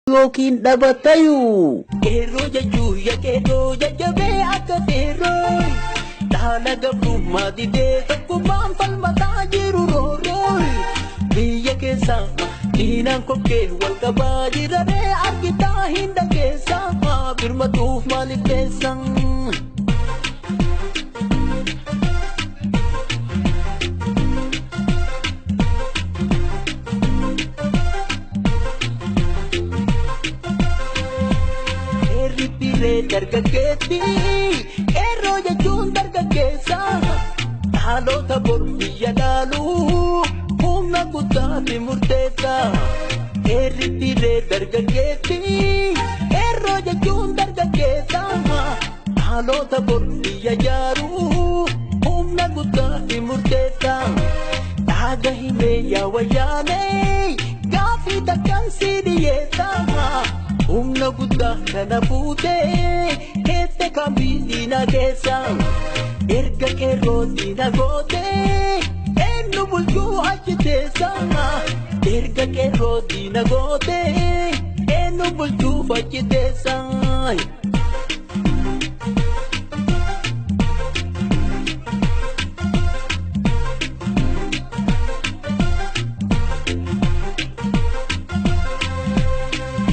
yookiin dhabatayu. Keroo jajjuuya keroo jajjabee akka feeroo dhaala gabrummaa didee tokkummaan falmataa jiru rooroo biyya keessa diinaan kokkee wal qabaa jiraree argitaa hin dhageessa birmatuuf maaliif beessan. Dargaggeetti keroo jechuun dargaggeessa dhaloota bor biyya dhaaluu humna guddaatti murteessa. Kerritiree dargaggeetti keroo jechuun dargaggeessa dhaloota bor biyya jaaruu humna guddaatti murteessa. Dhaaga himee yaa wayyaanee gaaffii takkaan si dhiyeessa. Humna guddaa kana fuutee keesse kan diina keessa erga keroo diina gootee eenyu bulchuu achi teessa. Erga keroo diina gootee eenyu bulchuuf achi teessa.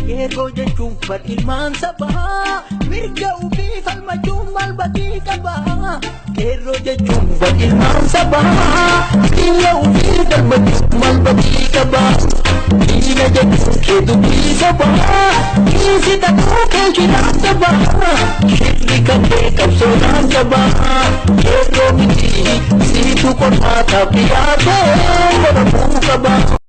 Keroo jechuun ilmaan sabaa mirga ofii falmachuun maal batii qabaa. Keroo jechuun ilmaan sabaa mirga ofii falmachuun maal batii qabaa. Diina jechuun keedubii sabaa kiisi takuu keeshidhaan sabaa shirri kannee qabsoodhaan qabaa. Keroo miti siitu qormaataaf dhiyaatee godhamuu qabaa.